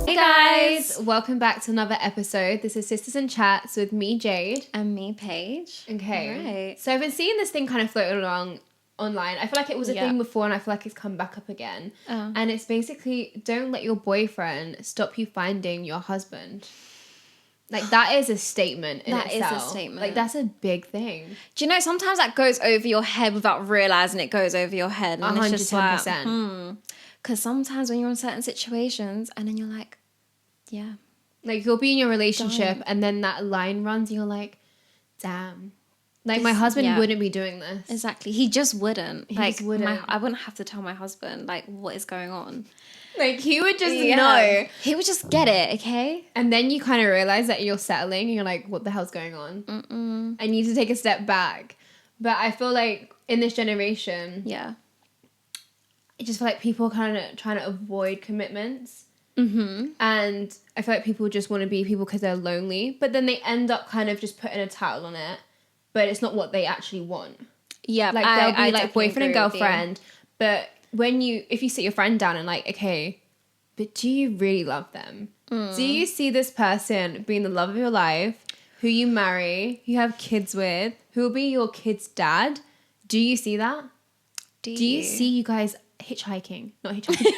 Hey guys, welcome back to another episode. This is Sisters in Chats with me, Jade. And me, Paige. Okay. Right. So I've been seeing this thing kind of floating along online. I feel like it was a thing before and I feel like it's come back up again. Oh. And it's basically, don't let your boyfriend stop you finding your husband. Like, that is a statement in itself. That is a statement. Like, that's a big thing. Do you know, sometimes that goes over your head without realising it goes over your head. And 110%. It's just like, Because sometimes when you're in certain situations and then you're like, yeah. Like, you'll be in your relationship and then that line runs and you're like, damn. Like, my husband wouldn't be doing this. Exactly. He just wouldn't. He just wouldn't. I wouldn't have to tell my husband, like, what is going on. Like, he would just know. He would just get it, okay? And then you kind of realize that you're settling and you're like, what the hell's going on? Mm-mm. I need to take a step back. But I feel like in this generation... Yeah. I just feel like people are kind of trying to avoid commitments. Mm-hmm. And I feel like people just want to be people because they're lonely. But then they end up kind of just putting a title on it. But it's not what they actually want. Yeah, like they'll be like boyfriend and girlfriend. But if you sit your friend down and like, okay, but do you really love them? Do you see this person being the love of your life, who you marry, who you have kids with, who will be your kid's dad? Do you see that? Do you see you guys hitchhiking? Not hitchhiking.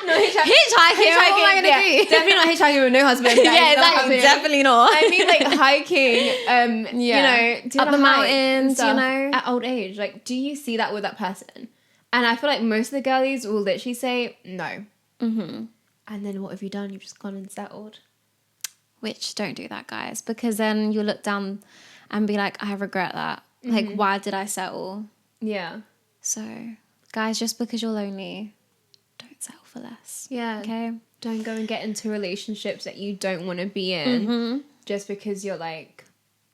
Hitchhiking? What am I going to do? Definitely not hitchhiking with no husband. Yeah, exactly. Definitely not. I mean, like, hiking, you know, up the mountains, you know. At old age. Like, do you see that with that person? And I feel like most of the girlies will literally say no. Mm-hmm. And then what have you done? You've just gone and settled. Which, don't do that, guys. Because then you look down and be like, I regret that. Mm-hmm. Like, why did I settle? Yeah. So, guys, just because you're lonely, don't settle for less. Yeah. Okay? Don't go and get into relationships that you don't want to be in just because you're like,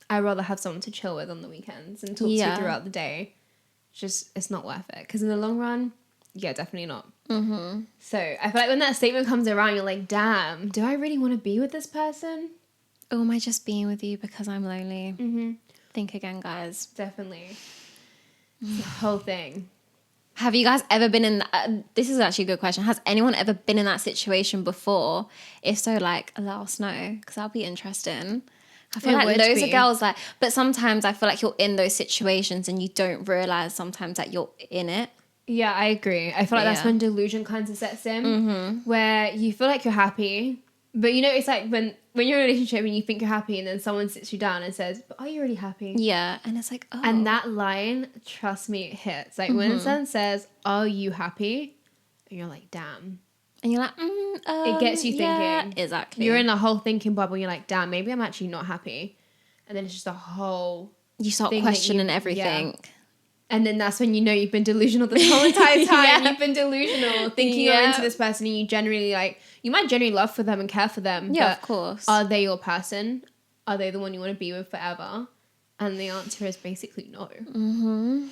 I'd rather have someone to chill with on the weekends and talk to throughout the day. It's not worth it. Because in the long run, definitely not. Mm-hmm. So I feel like when that statement comes around, you're like, damn, do I really want to be with this person? Or am I just being with you because I'm lonely? Mm-hmm. Think again, guys. Definitely. It's the whole thing. Have you guys ever been in... this is actually a good question. Has anyone ever been in that situation before? If so, like, let us know. Because that'll be interesting. I feel like loads of girls like... But sometimes I feel like you're in those situations and you don't realise sometimes that you're in it. Yeah, I agree. I feel like that's when delusion kind of sets in, where you feel like you're happy, but you know, it's like when you're in a relationship and you think you're happy and then someone sits you down and says, but are you really happy? Yeah, and it's like, oh. And that line, trust me, it hits. Like when someone says, are you happy? And you're like, damn. And you're like, it gets you thinking. Yeah, exactly. You're in the whole thinking bubble. You're like, damn, maybe I'm actually not happy. And then it's just a whole... You start questioning everything. Yeah. And then that's when you know you've been delusional the whole entire time. You've been delusional, thinking you're into this person and you generally you might genuinely love for them and care for them. Yeah, but of course. Are they your person? Are they the one you want to be with forever? And the answer is basically no. Mm-hmm.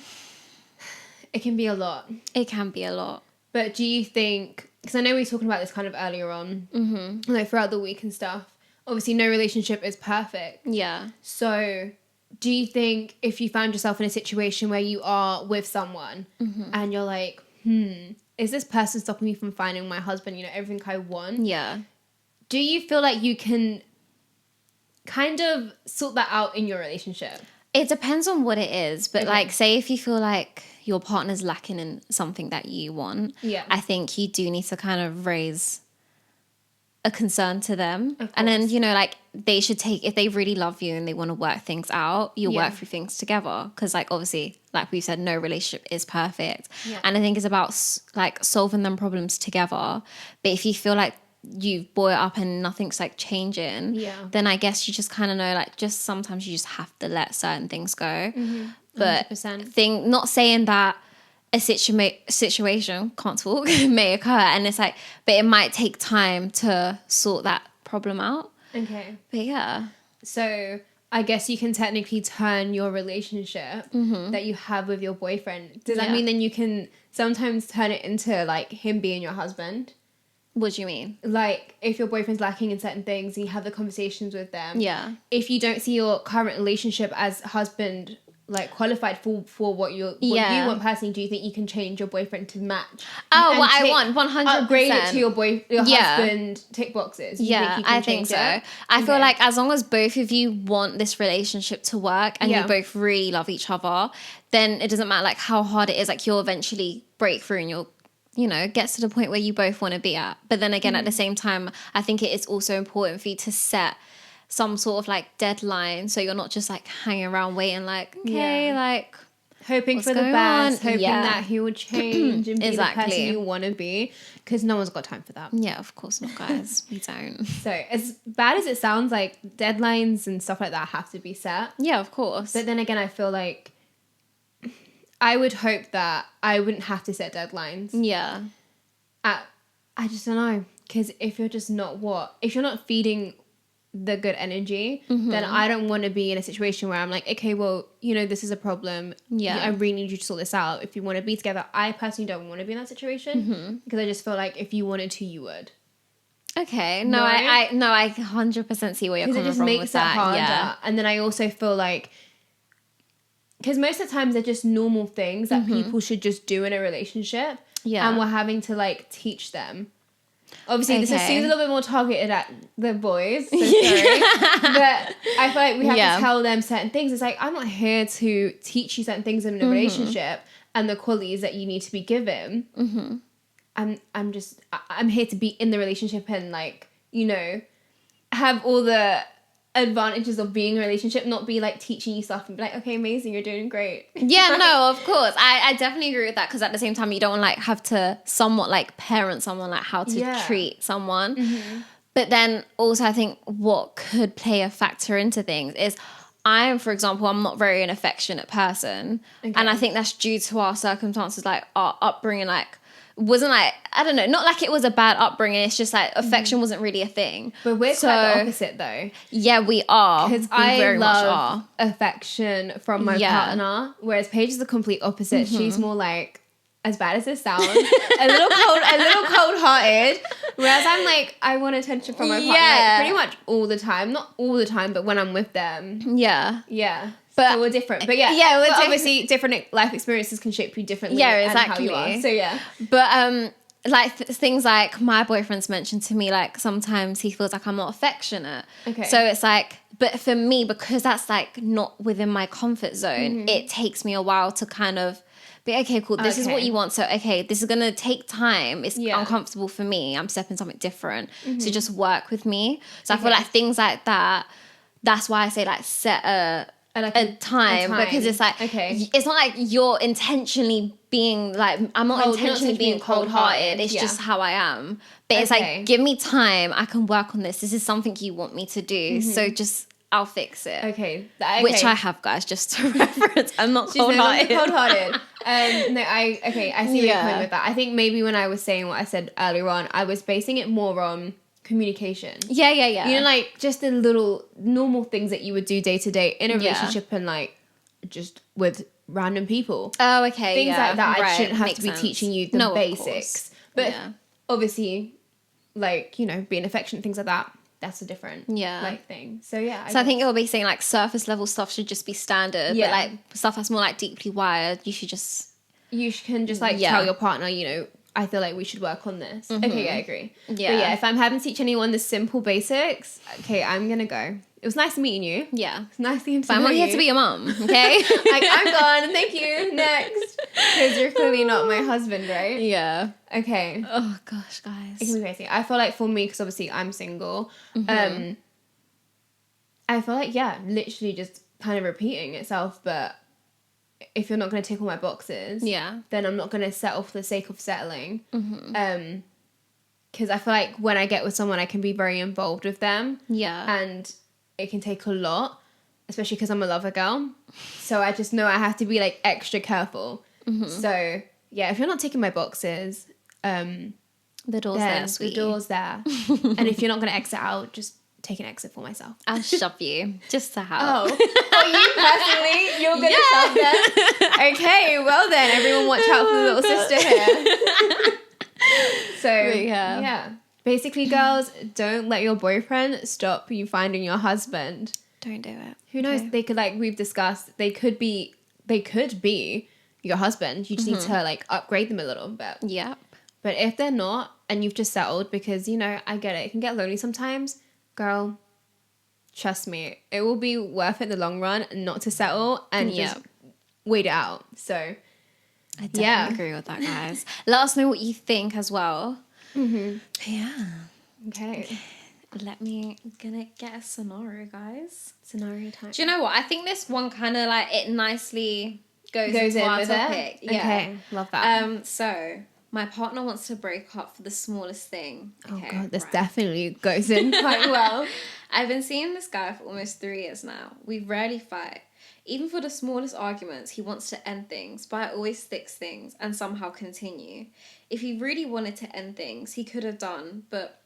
It can be a lot. It can be a lot. But do you think, because I know we were talking about this kind of earlier on, like throughout the week and stuff, obviously no relationship is perfect. Yeah. So... do you think if you found yourself in a situation where you are with someone and you're like, is this person stopping me from finding my husband, you know, everything I want? Yeah. Do you feel like you can kind of sort that out in your relationship? It depends on what it is. But like, say if you feel like your partner's lacking in something that you want, I think you do need to kind of raise a concern to them. And then, you know, like they should take, if they really love you and they want to work things out, you work through things together. Because like, obviously, like we said, no relationship is perfect. And I think it's about like solving them problems together. But if you feel like you've brought it up and nothing's like changing, then I guess you just kind of know, like, just sometimes you just have to let certain things go. But 100%. Not saying that a situation, can't talk, may occur. And it's like, but it might take time to sort that problem out. Okay. But yeah. So I guess you can technically turn your relationship that you have with your boyfriend. Does that mean then you can sometimes turn it into like him being your husband? What do you mean? Like if your boyfriend's lacking in certain things and you have the conversations with them. Yeah. If you don't see your current relationship as husband like qualified for what you want personally, do you think you can change your boyfriend to match? What I want, 100%. Upgrade it to your husband tick boxes. I think so. I feel like as long as both of you want this relationship to work and you both really love each other, then it doesn't matter like how hard it is. Like you'll eventually break through and you'll, you know, gets to the point where you both want to be at. But then again, at the same time, I think it is also important for you to set some sort of like deadline, so you're not just like hanging around waiting like, okay, like hoping for the best, hoping that he will change and be the person you want to be, because no one's got time for that. Yeah, of course not, guys. We don't. So as bad as it sounds, like deadlines and stuff like that have to be set. Yeah, of course. But then again, I feel like I would hope that I wouldn't have to set deadlines. Yeah. I just don't know, because if you're not feeding the good energy, then I don't want to be in a situation where I'm like, okay, well, you know, this is a problem. Yeah. I really need you to sort this out. If you want to be together, I personally don't want to be in that situation, because I just feel like if you wanted to, you would. Okay. No, I 100% see where you're coming from with that. It just makes it harder. Yeah. And then I also feel like, because most of the times they're just normal things that people should just do in a relationship. Yeah. And we're having to like teach them. Obviously, this seems a little bit more targeted at the boys, so sorry. But I feel like we have to tell them certain things. It's like, I'm not here to teach you certain things in a relationship and the qualities that you need to be given. I'm here to be in the relationship and like, you know, have all the advantages of being in a relationship, not be like teaching you stuff and be like, okay, amazing, you're doing great. Yeah, no, of course. I definitely agree with that, because at the same time you don't want like have to somewhat like parent someone like how to treat someone. But then also I think what could play a factor into things is for example, I'm not very an affectionate person, and I think that's due to our circumstances, like our upbringing, like wasn't like, I don't know, not like it was a bad upbringing, it's just like affection wasn't really a thing. But we're quite the opposite though. Yeah, we are. Because I love affection from my partner, whereas Paige is the complete opposite. She's more like, as bad as this sounds, a little cold-hearted, whereas I'm like, I want attention from my partner like, pretty much all the time. Not all the time, but when I'm with them. Yeah. But so we're different. But obviously different life experiences can shape you differently. Yeah, exactly. And how you are. So yeah. But like things like my boyfriend's mentioned to me, like sometimes he feels like I'm not affectionate. Okay. So it's like, but for me, because that's like not within my comfort zone, it takes me a while to kind of be, okay, cool, this is what you want. So, okay, this is going to take time. It's uncomfortable for me. I'm stepping something different. So just work with me. So I feel like things like that, that's why I say like set a time, because it's like, it's not like you're intentionally being like, I'm not intentionally being cold-hearted. It's just how I am. But it's like, give me time. I can work on this. This is something you want me to do. So just, I'll fix it. Okay. Which I have, guys, just to reference. I'm not cold-hearted. No, I see where you're coming with that. I think maybe when I was saying what I said earlier on, I was basing it more on communication. Yeah. You know, like just the little normal things that you would do day to day in a relationship and like just with random people. Oh, okay. Things like that. Right. I shouldn't have to be teaching you the basics. But obviously, like, you know, being affectionate, things like that, that's a different like thing. So yeah. I think you'll be saying like surface level stuff should just be standard, but like stuff that's more like deeply wired, you can just like tell your partner, you know, I feel like we should work on this. Okay, I agree. Yeah. But yeah, if I'm having to teach anyone the simple basics, okay, I'm gonna go. It was nice meeting you. Yeah. It's nice to meet you. I'm not here to be your mom, okay? Like, I'm gone, thank you, next. Because you're clearly not my husband, right? Yeah. Okay. Oh, gosh, guys. It can be crazy. I feel like for me, because obviously I'm single, I feel like, literally just kind of repeating itself, but if you're not going to tick all my boxes, then I'm not going to settle for the sake of settling. Because I feel like when I get with someone, I can be very involved with them. Yeah. And it can take a lot, especially because I'm a lover girl. So I just know I have to be like extra careful. So yeah, if you're not ticking my boxes, the door's there, sweetie. The door's there. And if you're not going to exit out, just take an exit for myself. I'll shove you just to help. Oh, you personally? You're going to shove them? Okay, well then, everyone watch out for the little sister here. So, yeah. Basically, girls, don't let your boyfriend stop you finding your husband. Don't do it. Who knows? They could, like we've discussed, they could be they could be your husband. You just need to like upgrade them a little bit. Yeah. But if they're not, and you've just settled, because, you know, I get it. It can get lonely sometimes. Girl, trust me, it will be worth it in the long run not to settle and just wait it out. So, I definitely agree with that, guys. Let us know what you think as well. Yeah. Okay. Gonna get a scenario, guys. Scenario time. Do you know what? I think this one kind of like, it nicely goes into our topic. Yeah. Okay, love that. So my partner wants to break up for the smallest thing. Okay, oh God, this definitely goes in quite well. I've been seeing this guy for almost 3 years now. We rarely fight. Even for the smallest arguments, he wants to end things, but I always fix things and somehow continue. If he really wanted to end things, he could have done, but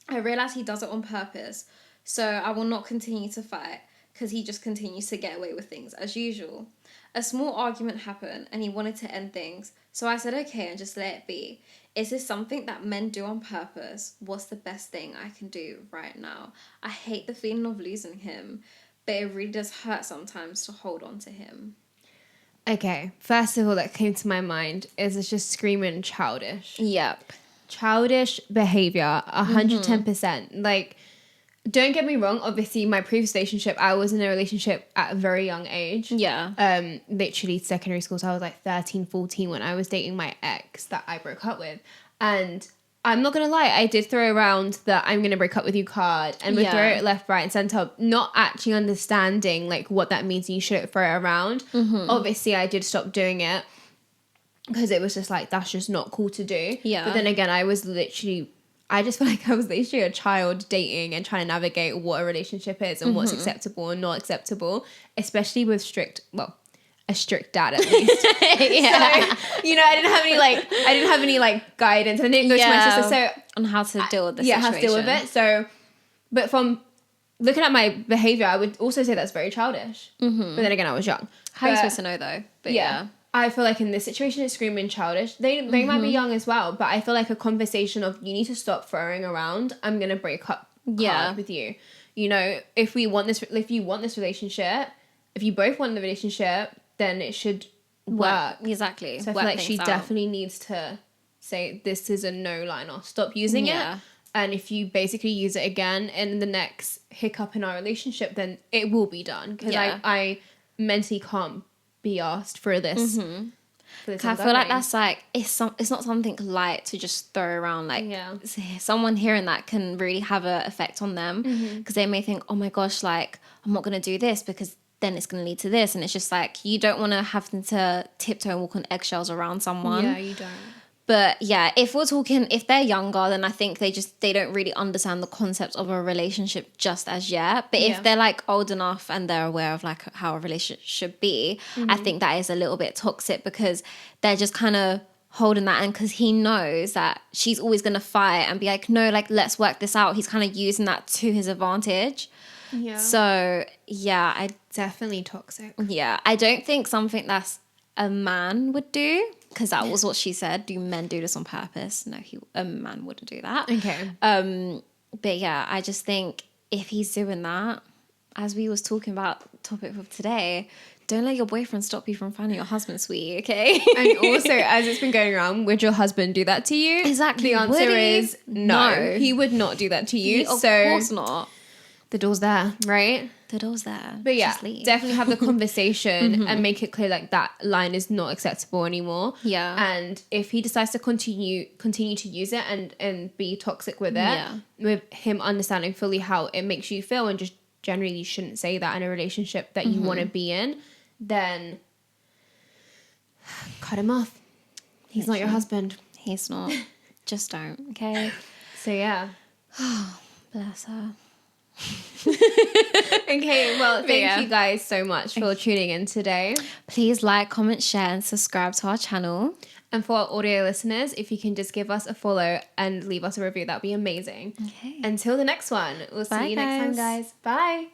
I realise he does it on purpose. So I will not continue to fight because he just continues to get away with things as usual. A small argument happened and he wanted to end things. So I said, okay, and just let it be. Is this something that men do on purpose? What's the best thing I can do right now? I hate the feeling of losing him, but it really does hurt sometimes to hold on to him. Okay, first of all that came to my mind is it's just screaming childish. Yep. Childish behavior, 110%. Like, don't get me wrong, obviously my previous relationship, I was in a relationship at a very young age. Yeah. Literally secondary school, so I was like 13, 14 when I was dating my ex that I broke up with. And I'm not gonna lie, I did throw around the I'm gonna break up with you card and would throw it left, right and center, not actually understanding like what that means. You shouldn't throw it around. Obviously I did stop doing it because it was just like, that's just not cool to do. Yeah. But then again, I just feel like I was literally a child dating and trying to navigate what a relationship is and what's acceptable and not acceptable, especially with a strict dad at least. Yeah. So, you know, I didn't have any guidance. I didn't go to my sister. So on how to deal with the situation. how to deal with it. So, but from looking at my behavior, I would also say that's very childish. But then again, I was young. How are you supposed to know though? But yeah. I feel like in this situation it's screaming childish. They might be young as well, but I feel like a conversation of you need to stop throwing around, I'm gonna break up with you. You know, if you want this relationship, if you both want the relationship, then it should work. Exactly. So I feel like she definitely needs to say this is a no line or stop using it. And if you basically use it again in the next hiccup in our relationship, then it will be done. Because I mentally can't be asked for this. I feel like that's like it's not something light to just throw around. Like someone hearing that can really have an effect on them because they may think, oh my gosh, like I'm not gonna do this because then it's gonna lead to this, and it's just like you don't want to have to tiptoe and walk on eggshells around someone. Yeah, you don't. But yeah, if they're younger, then I think they don't really understand the concept of a relationship just as yet. But if they're like old enough and they're aware of like how a relationship should be, I think that is a little bit toxic because they're just kind of holding that in because he knows that she's always going to fight and be like, no, like let's work this out. He's kind of using that to his advantage. Yeah. So yeah, definitely toxic. Yeah, I don't think something that's a man would do. Because that was what she said. Do men do this on purpose? No, a man wouldn't do that. Okay. But yeah, I just think if he's doing that, as we was talking about topic of today, don't let your boyfriend stop you from finding your husband, sweetie, okay? And also, as it's been going around, would your husband do that to you? Exactly. The answer is no. He would not do that to you. Of course not. The door's there, right? The door's there. But yeah, definitely have the conversation and make it clear like that line is not acceptable anymore. Yeah. And if he decides to continue to use it and be toxic with it, with him understanding fully how it makes you feel and just generally you shouldn't say that in a relationship that you want to be in, then cut him off. He's not your husband. He's not. Just don't, okay? So yeah. Bless her. Okay, well, thank you guys so much for tuning in today. Please like, comment, share, and subscribe to our channel. And for our audio listeners, if you can just give us a follow and leave us a review, that'd be amazing. Okay. Until the next one, we'll see you next time, guys. Bye.